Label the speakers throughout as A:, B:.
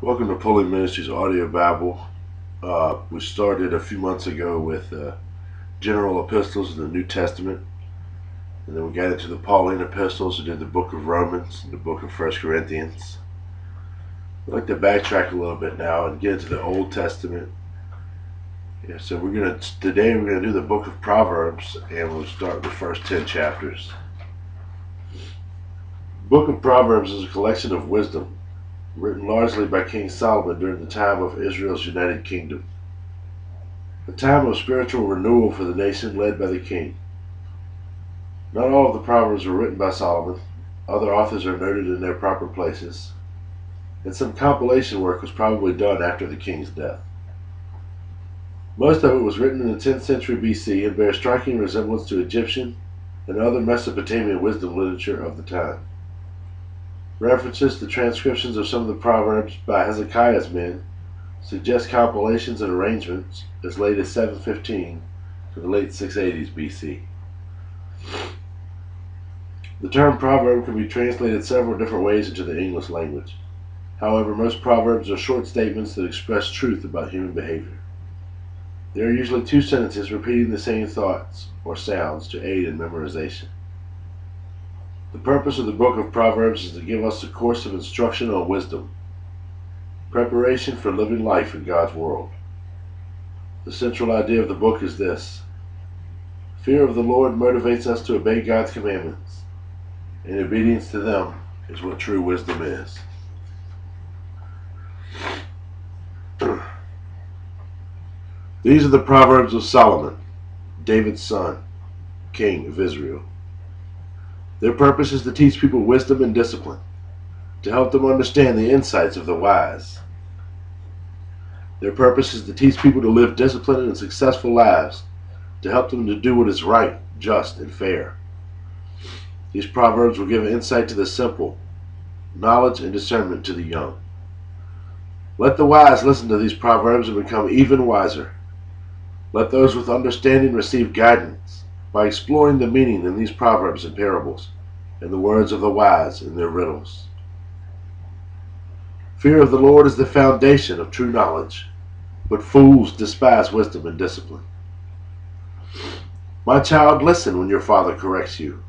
A: Welcome to PullyMinistries Audio Bible. We started a few months ago with general epistles in the New Testament, and then we got into the Pauline epistles and did the book of Romans and the book of 1 Corinthians. I'd like to backtrack a little bit now and get into the Old Testament. So today we're gonna do the book of Proverbs, and we'll start the first 10 chapters. The book of Proverbs is a collection of wisdom written largely by King Solomon during the time of Israel's United Kingdom, a time of spiritual renewal for the nation led by the king. Not all of the Proverbs were written by Solomon. Other authors are noted in their proper places, and some compilation work was probably done after the king's death. Most of it was written in the 10th century BC and bears striking resemblance to Egyptian and other Mesopotamian wisdom literature of the time. References to transcriptions of some of the Proverbs by Hezekiah's men suggest compilations and arrangements as late as 715 to the late 680s BC. The term proverb can be translated several different ways into the English language. However, most proverbs are short statements that express truth about human behavior. There are usually two sentences repeating the same thoughts or sounds to aid in memorization. The purpose of the book of Proverbs is to give us a course of instruction on wisdom, preparation for living life in God's world. The central idea of the book is this: fear of the Lord motivates us to obey God's commandments, and obedience to them is what true wisdom is. These are the Proverbs of Solomon, David's son, king of Israel. Their purpose is to teach people wisdom and discipline, to help them understand the insights of the wise. Their purpose is to teach people to live disciplined and successful lives, to help them to do what is right, just, and fair. These proverbs will give insight to the simple, knowledge and discernment to the young. Let the wise listen to these proverbs and become even wiser. Let those with understanding receive guidance by exploring the meaning in these proverbs and parables, and the words of the wise in their riddles. Fear of the Lord is the foundation of true knowledge, but fools despise wisdom and discipline. My child, listen when your father corrects you.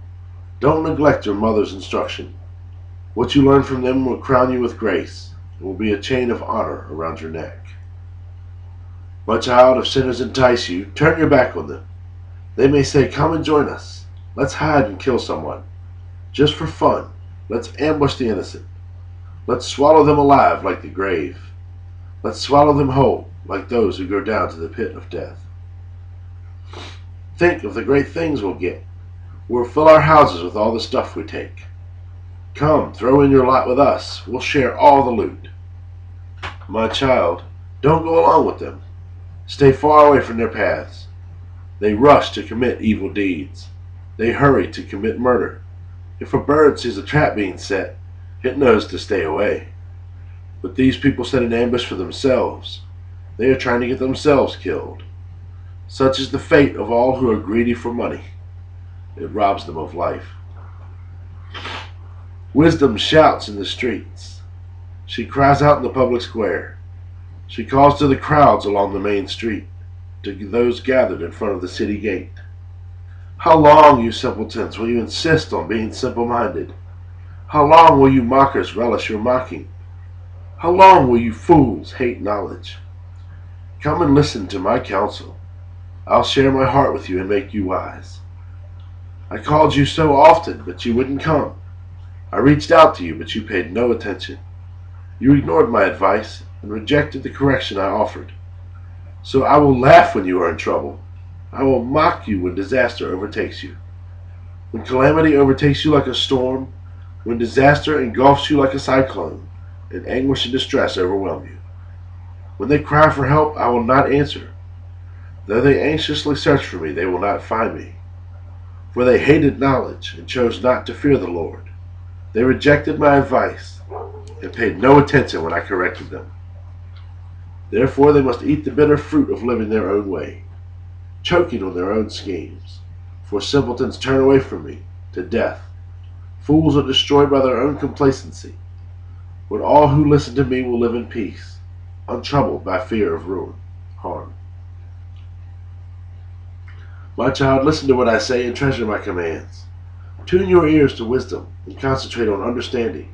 A: Don't neglect your mother's instruction. What you learn from them will crown you with grace and will be a chain of honor around your neck. My child, if sinners entice you, turn your back on them. They may say, "Come and join us. Let's hide and kill someone. Just for fun, let's ambush the innocent. Let's swallow them alive like the grave. Let's swallow them whole like those who go down to the pit of death." Think of the great things we'll get. We'll fill our houses with all the stuff we take. Come, throw in your lot with us. We'll share all the loot. My child, don't go along with them. Stay far away from their paths. They rush to commit evil deeds. They hurry to commit murder. If a bird sees a trap being set, it knows to stay away. But these people set an ambush for themselves. They are trying to get themselves killed. Such is the fate of all who are greedy for money. It robs them of life. Wisdom shouts in the streets. She cries out in the public square. She calls to the crowds along the main street, to those gathered in front of the city gate. How long, you simpletons, will you insist on being simple-minded? How long will you mockers relish your mocking? How long will you fools hate knowledge? Come and listen to my counsel. I'll share my heart with you and make you wise. I called you so often, but you wouldn't come. I reached out to you, but you paid no attention. You ignored my advice and rejected the correction I offered. So I will laugh when you are in trouble. I will mock you when disaster overtakes you. When calamity overtakes you like a storm, when disaster engulfs you like a cyclone, and anguish and distress overwhelm you. When they cry for help, I will not answer. Though they anxiously search for me, they will not find me. For they hated knowledge and chose not to fear the Lord. They rejected my advice and paid no attention when I corrected them. Therefore they must eat the bitter fruit of living their own way, choking on their own schemes. For simpletons turn away from me to death. Fools are destroyed by their own complacency. when all who listen to me will live in peace, untroubled by fear of harm. My child, listen to what I say and treasure my commands. Tune your ears to wisdom and concentrate on understanding.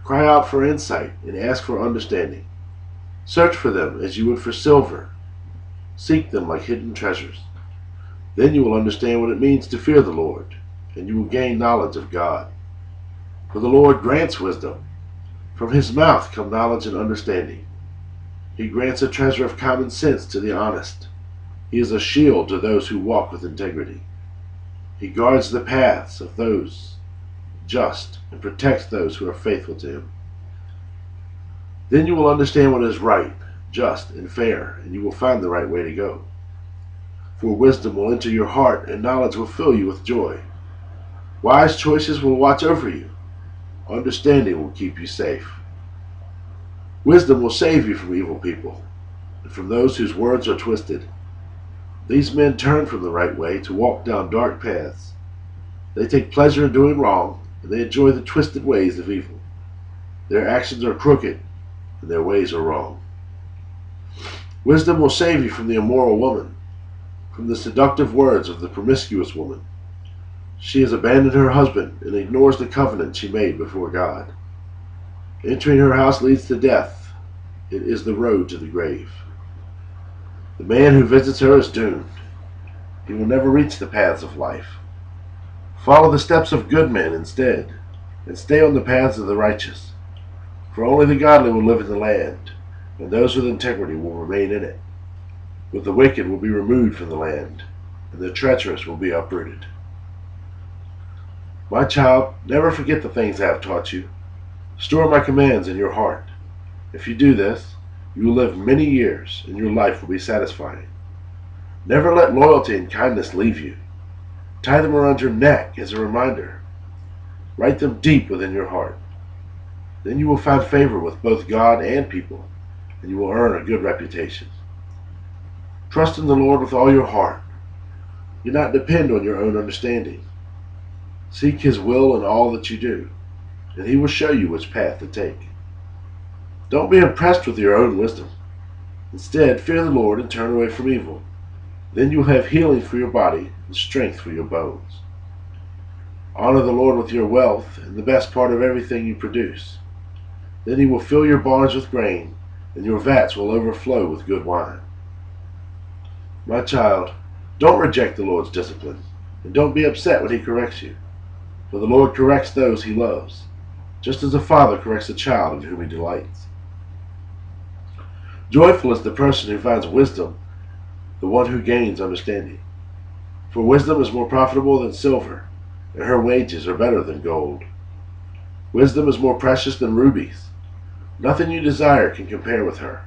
A: Cry out for insight and ask for understanding. Search for them as you would for silver. Seek them like hidden treasures. Then you will understand what it means to fear the Lord, and you will gain knowledge of God. For the Lord grants wisdom. From his mouth come knowledge and understanding. He grants a treasure of common sense to the honest. He is a shield to those who walk with integrity. He guards the paths of those just and protects those who are faithful to him. Then you will understand what is right, just, and fair, and you will find the right way to go. For wisdom will enter your heart, and knowledge will fill you with joy. Wise choices will watch over you. Understanding will keep you safe. Wisdom will save you from evil people, and from those whose words are twisted. These men turn from the right way to walk down dark paths. They take pleasure in doing wrong, and they enjoy the twisted ways of evil. Their actions are crooked, and their ways are wrong. Wisdom will save you from the immoral woman, from the seductive words of the promiscuous woman. She has abandoned her husband and ignores the covenant she made before God. Entering her house leads to death. It is the road to the grave. The man who visits her is doomed. He will never reach the paths of life. Follow the steps of good men instead, and stay on the paths of the righteous. For only the godly will live in the land, and those with integrity will remain in it. But the wicked will be removed from the land, and the treacherous will be uprooted. My child, never forget the things I have taught you. Store my commands in your heart. If you do this, you will live many years, and your life will be satisfying. Never let loyalty and kindness leave you. Tie them around your neck as a reminder. Write them deep within your heart. Then you will find favor with both God and people, and you will earn a good reputation. Trust in the Lord with all your heart. Do not depend on your own understanding. Seek his will in all that you do, and he will show you which path to take. Don't be impressed with your own wisdom. Instead, fear the Lord and turn away from evil. Then you will have healing for your body and strength for your bones. Honor the Lord with your wealth and the best part of everything you produce. Then he will fill your barns with grain, and your vats will overflow with good wine. My child, don't reject the Lord's discipline, and don't be upset when he corrects you. For the Lord corrects those he loves, just as a father corrects a child in whom he delights. Joyful is the person who finds wisdom, the one who gains understanding. For wisdom is more profitable than silver, and her wages are better than gold. Wisdom is more precious than rubies. Nothing you desire can compare with her.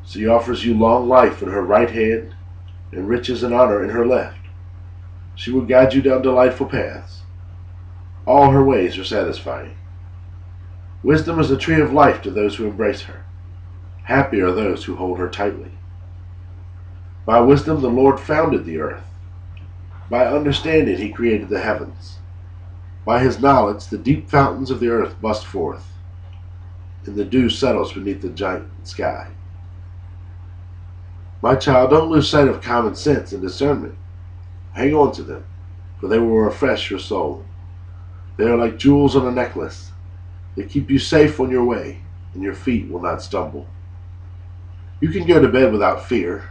A: She offers you long life in her right hand, and riches and honor in her left. She will guide you down delightful paths. All her ways are satisfying. Wisdom is a tree of life to those who embrace her. Happy are those who hold her tightly. By wisdom the Lord founded the earth. By understanding he created the heavens. By his knowledge the deep fountains of the earth burst forth, and the dew settles beneath the giant sky. My child, don't lose sight of common sense and discernment. Hang on to them, for they will refresh your soul. They are like jewels on a necklace. They keep you safe on your way, and your feet will not stumble. You can go to bed without fear.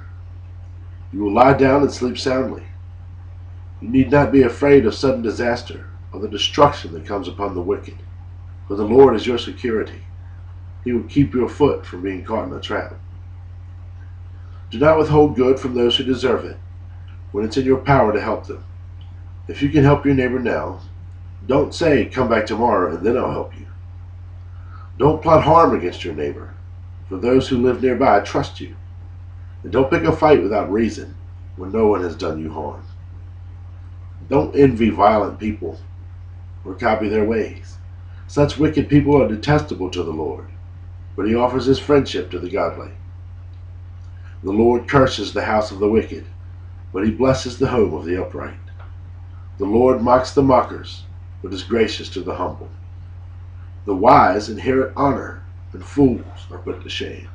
A: You will lie down and sleep soundly. You need not be afraid of sudden disaster or the destruction that comes upon the wicked, for the Lord is your security. He will keep your foot from being caught in a trap. Do not withhold good from those who deserve it, when it's in your power to help them. If you can help your neighbor now, don't say, "Come back tomorrow and then I'll help you." Don't plot harm against your neighbor, for those who live nearby trust you. And don't pick a fight without reason when no one has done you harm. Don't envy violent people or copy their ways. Such wicked people are detestable to the Lord, but he offers his friendship to the godly. The Lord curses the house of the wicked, but he blesses the home of the upright. The Lord mocks the mockers, but is gracious to the humble. The wise inherit honor, and fools are put to shame.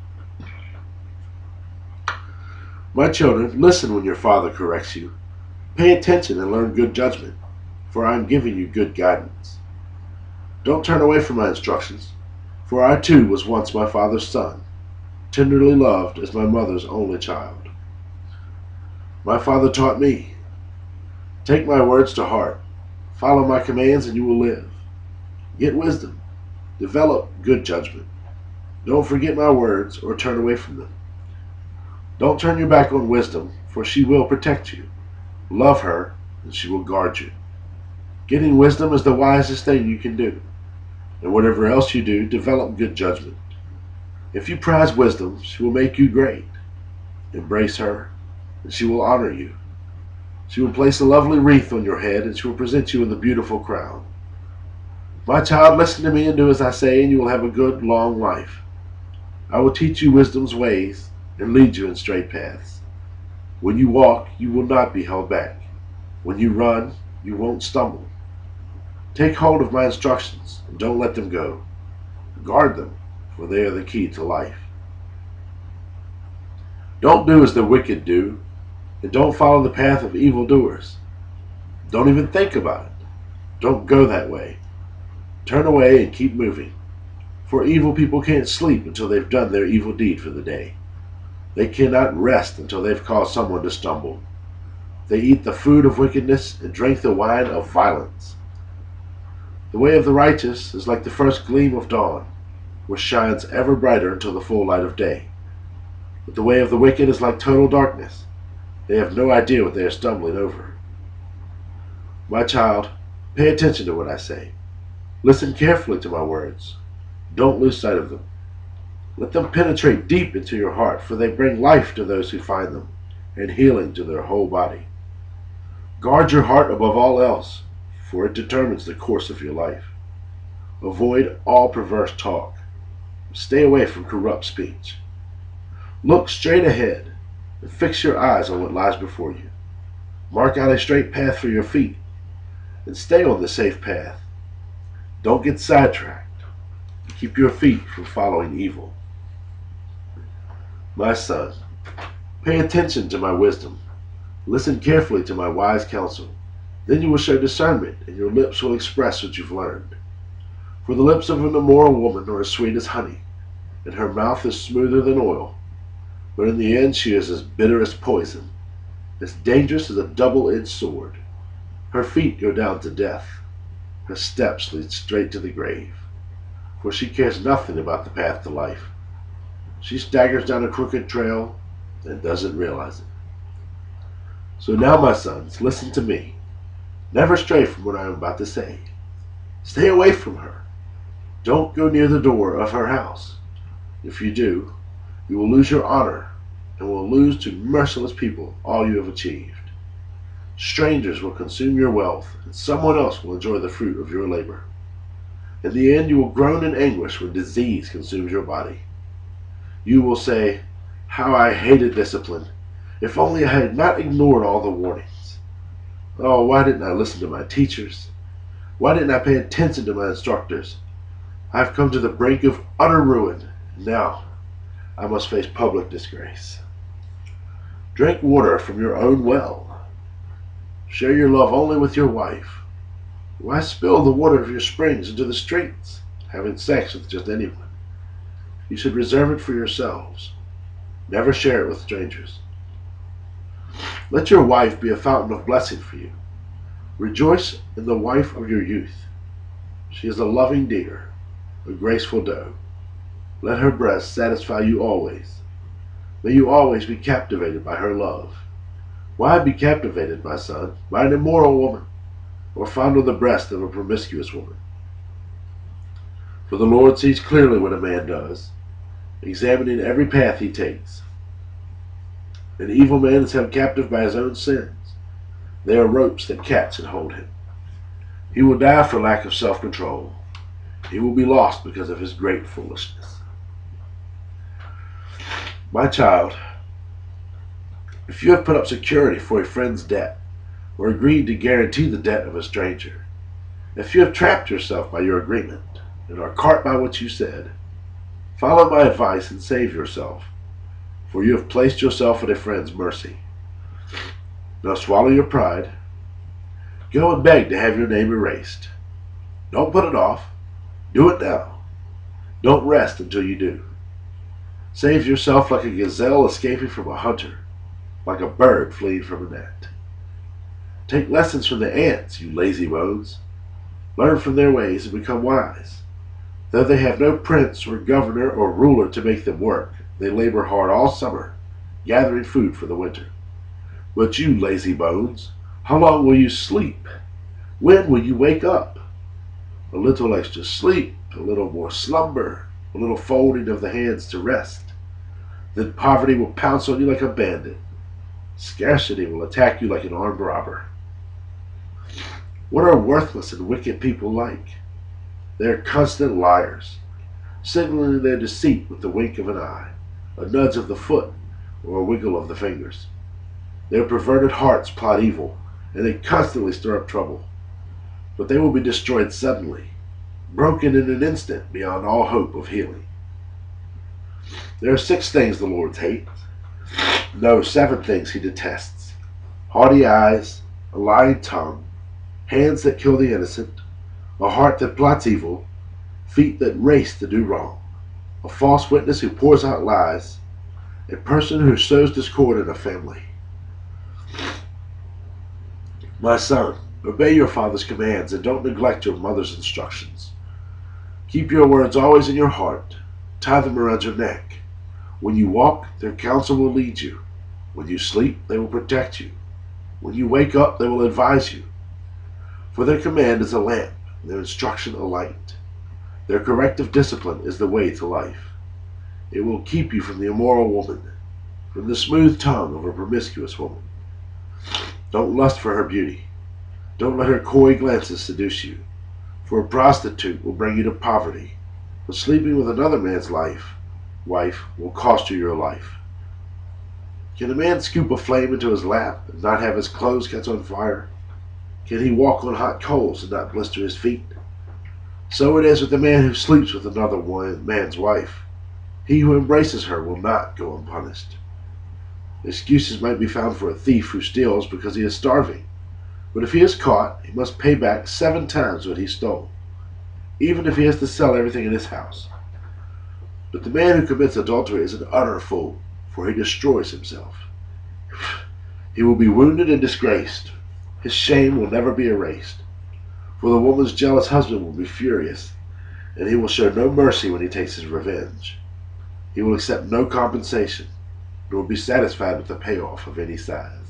A: My children, listen when your father corrects you. Pay attention and learn good judgment, for I am giving you good guidance. Don't turn away from my instructions, for I too was once my father's son, tenderly loved as my mother's only child. My father taught me, take my words to heart, follow my commands and you will live. Get wisdom, develop good judgment. Don't forget my words or turn away from them. Don't turn your back on wisdom, for she will protect you. Love her, and she will guard you. Getting wisdom is the wisest thing you can do. And whatever else you do, develop good judgment. If you prize wisdom, she will make you great. Embrace her, and she will honor you. She will place a lovely wreath on your head, and she will present you with a beautiful crown. My child, listen to me and do as I say, and you will have a good, long life. I will teach you wisdom's ways and lead you in straight paths. When you walk, you will not be held back. When you run, you won't stumble. Take hold of my instructions and don't let them go. Guard them, for they are the key to life. Don't do as the wicked do, and don't follow the path of evildoers. Don't even think about it. Don't go that way. Turn away and keep moving, for evil people can't sleep until they've done their evil deed for the day. They cannot rest until they've caused someone to stumble. They eat the food of wickedness and drink the wine of violence. The way of the righteous is like the first gleam of dawn, which shines ever brighter until the full light of day. But the way of the wicked is like total darkness. They have no idea what they are stumbling over. My child, pay attention to what I say. Listen carefully to my words. Don't lose sight of them. Let them penetrate deep into your heart, for they bring life to those who find them, and healing to their whole body. Guard your heart above all else, for it determines the course of your life. Avoid all perverse talk. Stay away from corrupt speech. Look straight ahead, and fix your eyes on what lies before you. Mark out a straight path for your feet, and stay on the safe path. Don't get sidetracked. Keep your feet from following evil. My son, pay attention to my wisdom. Listen carefully to my wise counsel. Then you will show discernment, and your lips will express what you've learned. For the lips of an immoral woman are as sweet as honey, and her mouth is smoother than oil. But in the end she is as bitter as poison, as dangerous as a double-edged sword. Her feet go down to death. Her steps lead straight to the grave. For she cares nothing about the path to life. She staggers down a crooked trail and doesn't realize it. So now, my sons, listen to me. Never stray from what I am about to say. Stay away from her. Don't go near the door of her house. If you do, you will lose your honor and will lose to merciless people all you have achieved. Strangers will consume your wealth, and someone else will enjoy the fruit of your labor. In the end, you will groan in anguish when disease consumes your body. You will say, "How I hated discipline! If only I had not ignored all the warnings. Oh, why didn't I listen to my teachers? Why didn't I pay attention to my instructors? I've come to the brink of utter ruin, and now I must face public disgrace." Drink water from your own well. Share your love only with your wife. Why spill the water of your springs into the streets, having sex with just anyone? You should reserve it for yourselves. Never share it with strangers. Let your wife be a fountain of blessing for you. Rejoice in the wife of your youth. She is a loving deer, a graceful doe. Let her breast satisfy you always. May you always be captivated by her love. Why be captivated, my son, by an immoral woman, or fondle the breast of a promiscuous woman? For the Lord sees clearly what a man does, examining every path he takes. An evil man is held captive by his own sins. They are ropes that catch and hold him. He will die for lack of self-control. He will be lost because of his great foolishness. My child, if you have put up security for a friend's debt, or agreed to guarantee the debt of a stranger, if you have trapped yourself by your agreement, and are caught by what you said. Follow my advice and save yourself, for you have placed yourself at a friend's mercy. Now swallow your pride. Go and beg to have your name erased. Don't put it off. Do it now. Don't rest until you do. Save yourself like a gazelle escaping from a hunter, like a bird fleeing from a net. Take lessons from the ants, you lazy bones. Learn from their ways and become wise. Though they have no prince or governor or ruler to make them work, they labor hard all summer, gathering food for the winter. But you lazy bones, how long will you sleep? When will you wake up? A little extra sleep, a little more slumber, a little folding of the hands to rest. Then poverty will pounce on you like a bandit. Scarcity will attack you like an armed robber. What are worthless and wicked people like? They are constant liars, signaling their deceit with the wink of an eye, a nudge of the foot, or a wiggle of the fingers. Their perverted hearts plot evil, and they constantly stir up trouble. But they will be destroyed suddenly, broken in an instant beyond all hope of healing. There are 6 things the Lord hates. No, 7 things he detests. Haughty eyes, a lying tongue, hands that kill the innocent, a heart that plots evil, feet that race to do wrong, a false witness who pours out lies, a person who sows discord in a family. My son, obey your father's commands and don't neglect your mother's instructions. Keep your words always in your heart. Tie them around your neck. When you walk, their counsel will lead you. When you sleep, they will protect you. When you wake up, they will advise you. For their command is a lamp, and their instruction a light. Their corrective discipline is the way to life. It will keep you from the immoral woman, from the smooth tongue of a promiscuous woman. Don't lust for her beauty. Don't let her coy glances seduce you. For a prostitute will bring you to poverty, but sleeping with another man's wife will cost you your life. Can a man scoop a flame into his lap and not have his clothes catch on fire? Can he walk on hot coals and not blister his feet? So it is with the man who sleeps with another man's wife. He who embraces her will not go unpunished. Excuses might be found for a thief who steals because he is starving, but if he is caught, he must pay back 7 times what he stole, even if he has to sell everything in his house. But the man who commits adultery is an utter fool, for he destroys himself. He will be wounded and disgraced. His shame will never be erased, for the woman's jealous husband will be furious, and he will show no mercy when he takes his revenge. He will accept no compensation, nor be satisfied with the payoff of any size.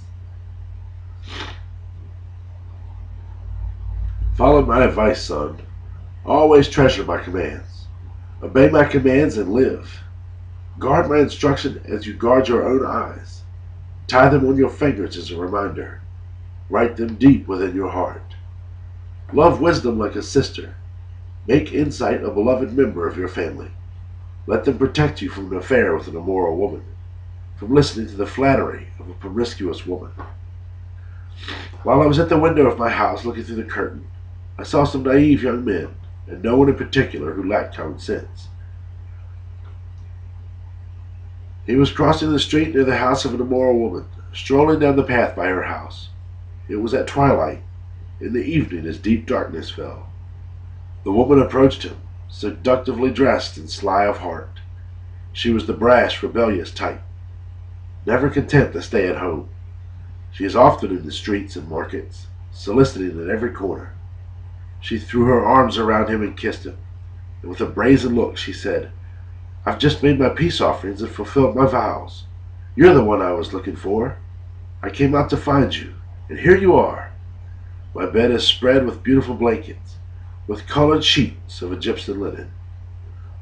A: Follow my advice, son. Always treasure my commands. Obey my commands and live. Guard my instruction as you guard your own eyes. Tie them on your fingers as a reminder. Write them deep within your heart. Love wisdom like a sister. Make insight a beloved member of your family. Let them protect you from an affair with an immoral woman, from listening to the flattery of a promiscuous woman. While I was at the window of my house looking through the curtain, I saw some naive young men, and no one in particular who lacked common sense. He was crossing the street near the house of an immoral woman, strolling down the path by her house. It was at twilight, in the evening as deep darkness fell. The woman approached him, seductively dressed and sly of heart. She was the brash, rebellious type, never content to stay at home. She is often in the streets and markets, soliciting at every corner. She threw her arms around him and kissed him, and with a brazen look she said, "I've just made my peace offerings and fulfilled my vows. You're the one I was looking for. I came out to find you, and here you are. My bed is spread with beautiful blankets, with colored sheets of Egyptian linen.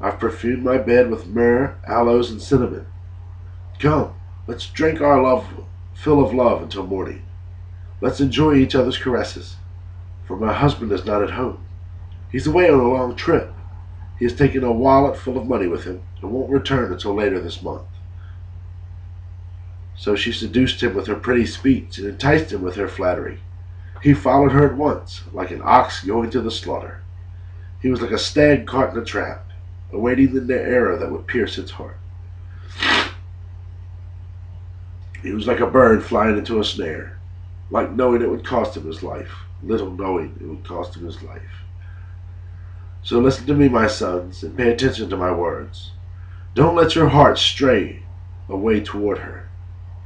A: I've perfumed my bed with myrrh, aloes, and cinnamon. Come, let's drink our fill of love until morning. Let's enjoy each other's caresses, for my husband is not at home. He's away on a long trip. He has taken a wallet full of money with him and won't return until later this month." So she seduced him with her pretty speech and enticed him with her flattery. He followed her at once, like an ox going to the slaughter. He was like a stag caught in a trap, awaiting the arrow that would pierce its heart. He was like a bird flying into a snare, like knowing it would cost him his life, little knowing it would cost him his life. So listen to me, my sons, and pay attention to my words. Don't let your hearts stray away toward her.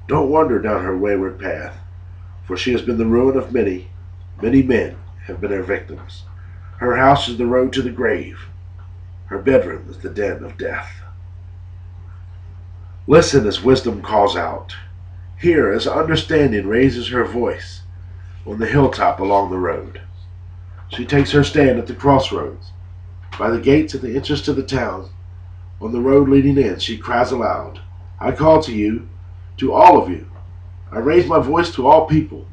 A: Don't wander down her wayward path, for she has been the ruin of many. Many men have been her victims. Her house is the road to the grave. Her bedroom is the den of death. Listen as wisdom calls out. Hear as understanding raises her voice on the hilltop along the road. She takes her stand at the crossroads, by the gates at the entrance to the town. On the road leading in, she cries aloud, I call to you, to all of you. I raise my voice to all people.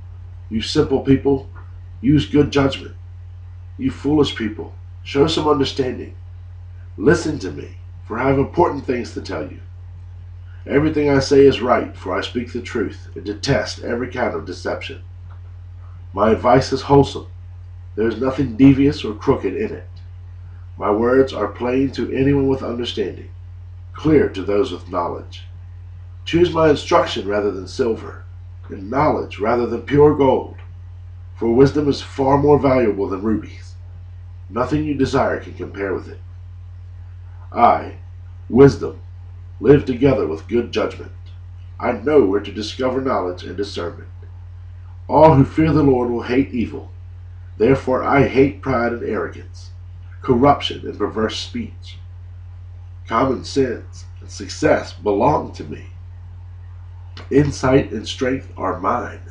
A: You simple people, use good judgment. You foolish people, show some understanding. Listen to me, for I have important things to tell you. Everything I say is right, for I speak the truth and detest every kind of deception. My advice is wholesome. There is nothing devious or crooked in it. My words are plain to anyone with understanding, clear to those with knowledge. Choose my instruction rather than silver, and knowledge rather than pure gold, for wisdom is far more valuable than rubies. Nothing you desire can compare with it. I, wisdom, live together with good judgment. I know where to discover knowledge and discernment. All who fear the Lord will hate evil. Therefore I hate pride and arrogance, corruption and perverse speech. Common sense and success belong to me. Insight and strength are mine.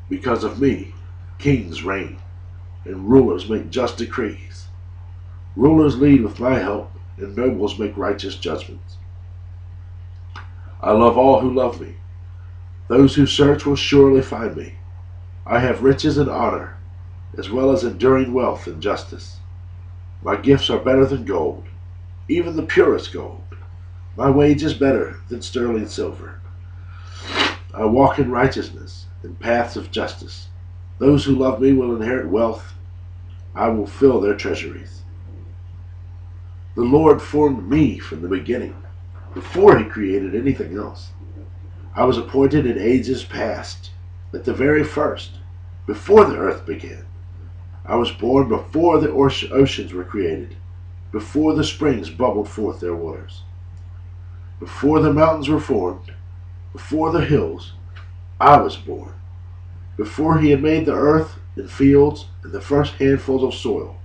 A: Because of me, kings reign, and rulers make just decrees. Rulers lead with my help, and nobles make righteous judgments. I love all who love me. Those who search will surely find me. I have riches and honor, as well as enduring wealth and justice. My gifts are better than gold, even the purest gold. My wage is better than sterling silver. I walk in righteousness and paths of justice. Those who love me will inherit wealth. I will fill their treasuries. The Lord formed me from the beginning, before he created anything else. I was appointed in ages past, at the very first, before the earth began. I was born before the oceans were created, before the springs bubbled forth their waters. Before the mountains were formed, before the hills, I was born. Before he had made the earth and fields and the first handfuls of soil,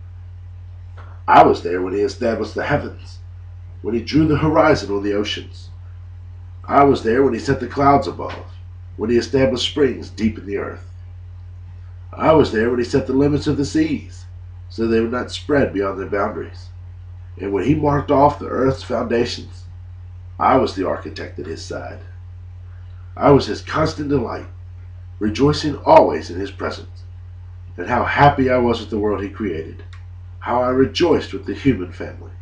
A: I was there when he established the heavens, when he drew the horizon on the oceans. I was there when he set the clouds above, when he established springs deep in the earth. I was there when he set the limits of the seas, so they would not spread beyond their boundaries. And when he marked off the earth's foundations, I was the architect at his side. I was his constant delight, rejoicing always in his presence. And how happy I was with the world he created, how I rejoiced with the human family.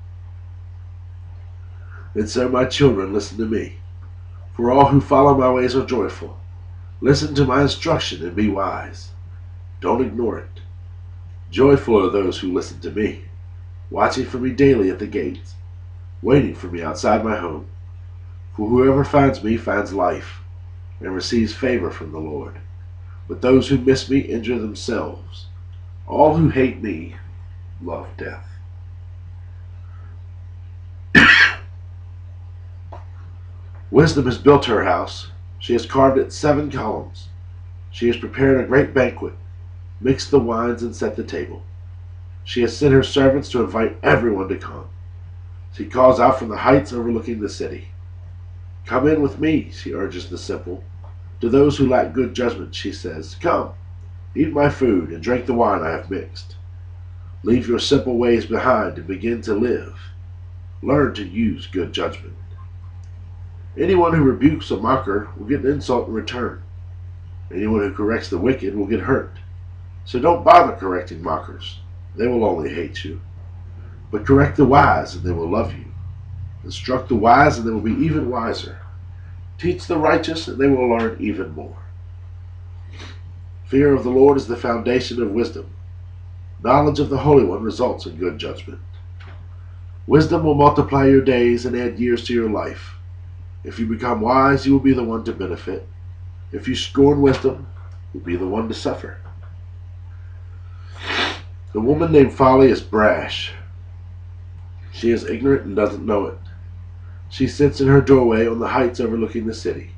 A: And so, my children, listen to me, for all who follow my ways are joyful. Listen to my instruction and be wise. Don't ignore it. Joyful are those who listen to me, watching for me daily at the gates, waiting for me outside my home. For whoever finds me finds life and receives favor from the Lord. But those who miss me injure themselves. All who hate me love death. Wisdom has built her house. She has carved it 7 columns. She has prepared a great banquet, mixed the wines, and set the table. She has sent her servants to invite everyone to come. She calls out from the heights overlooking the city. Come in with me, she urges the simple. To those who lack good judgment, she says, come, eat my food and drink the wine I have mixed. Leave your simple ways behind and begin to live. Learn to use good judgment. Anyone who rebukes a mocker will get an insult in return. Anyone who corrects the wicked will get hurt. So don't bother correcting mockers. They will only hate you. But correct the wise and they will love you. Instruct the wise and they will be even wiser. Teach the righteous and they will learn even more. Fear of the Lord is the foundation of wisdom. Knowledge of the Holy One results in good judgment. Wisdom will multiply your days and add years to your life. If you become wise, you will be the one to benefit. If you scorn wisdom, you'll be the one to suffer. The woman named Folly is brash. She is ignorant and doesn't know it. She sits in her doorway on the heights overlooking the city.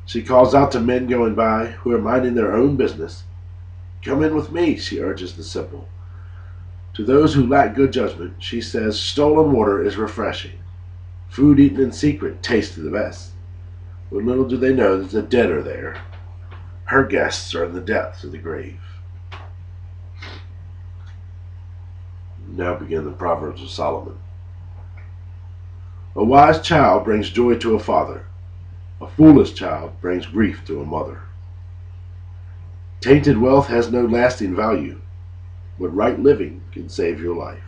A: She calls out to men going by who are minding their own business. "Come in with me," she urges the simple. To those who lack good judgment, she says stolen water is refreshing. Food eaten in secret tastes the best. But little do they know that the dead are there. Her guests are in the depths of the grave. Now begin the Proverbs of Solomon. A wise child brings joy to a father. A foolish child brings grief to a mother. Tainted wealth has no lasting value, but right living can save your life.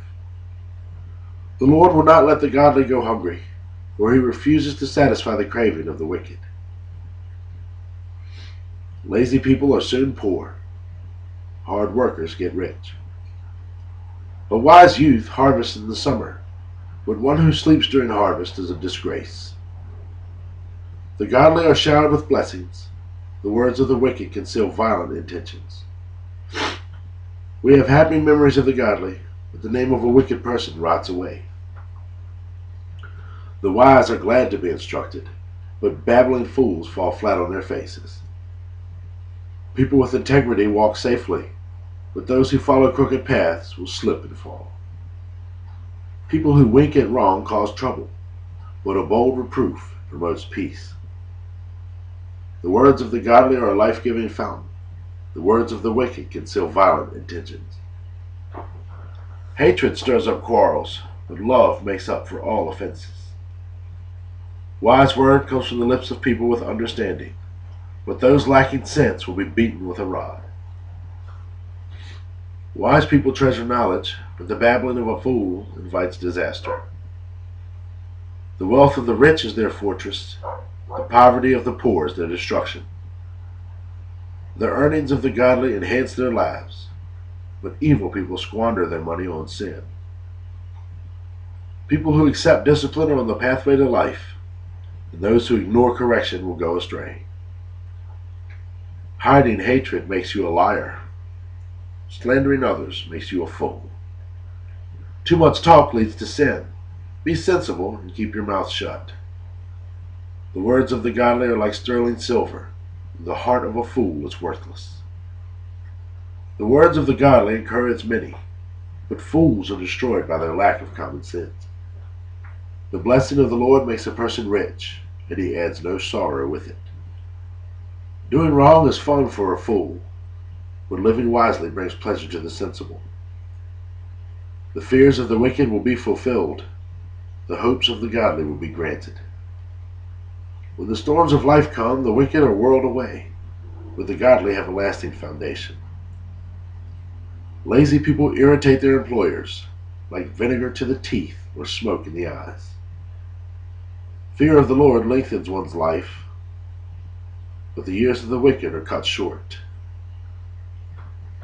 A: The Lord will not let the godly go hungry, for he refuses to satisfy the craving of the wicked. Lazy people are soon poor. Hard workers get rich. A wise youth harvests in the summer, but one who sleeps during harvest is a disgrace. The godly are showered with blessings. The words of the wicked conceal violent intentions. We have happy memories of the godly, but the name of a wicked person rots away. The wise are glad to be instructed, but babbling fools fall flat on their faces. People with integrity walk safely, but those who follow crooked paths will slip and fall. People who wink at wrong cause trouble, but a bold reproof promotes peace. The words of the godly are a life-giving fountain. The words of the wicked conceal violent intentions. Hatred stirs up quarrels, but love makes up for all offenses. Wise word comes from the lips of people with understanding, but those lacking sense will be beaten with a rod. Wise people treasure knowledge, but the babbling of a fool invites disaster. The wealth of the rich is their fortress. The poverty of the poor is their destruction. The earnings of the godly enhance their lives, but evil people squander their money on sin. People who accept discipline are on the pathway to life, and those who ignore correction will go astray. Hiding hatred makes you a liar. Slandering others makes you a fool. Too much talk leads to sin. Be sensible and keep your mouth shut. The words of the godly are like sterling silver. The heart of a fool is worthless. The words of the godly encourage many, but fools are destroyed by their lack of common sense. The blessing of the Lord makes a person rich, and he adds no sorrow with it. Doing wrong is fun for a fool, but living wisely brings pleasure to the sensible. The fears of the wicked will be fulfilled. The hopes of the godly will be granted. When the storms of life come, the wicked are whirled away, but the godly have a lasting foundation. Lazy people irritate their employers, like vinegar to the teeth or smoke in the eyes. Fear of the Lord lengthens one's life, but the years of the wicked are cut short.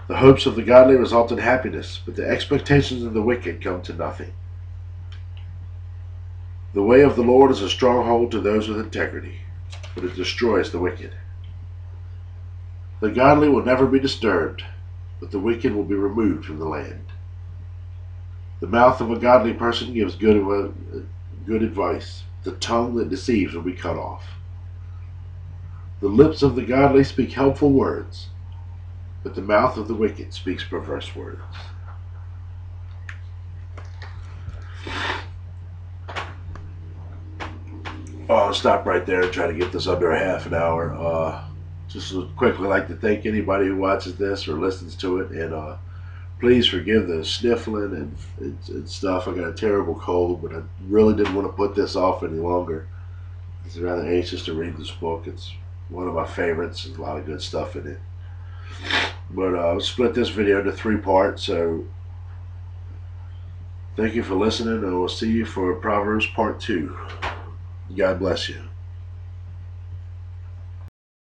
A: The hopes of the godly result in happiness, but the expectations of the wicked come to nothing. The way of the Lord is a stronghold to those with integrity, but it destroys the wicked. The godly will never be disturbed, but the wicked will be removed from the land. The mouth of a godly person gives good advice. The tongue that deceives will be cut off. The lips of the godly speak helpful words, but the mouth of the wicked speaks perverse words. I'll stop right there and try to get this under a half an hour. Just would quickly like to thank anybody who watches this or listens to it, and please forgive the sniffling and stuff. I got a terrible cold, but I really didn't want to put this off any longer. I was rather anxious to read this book. It's one of my favorites. There's a lot of good stuff in it. But I'll split this video into 3 parts, so thank you for listening, and we'll see you for Proverbs Part 2. God bless you.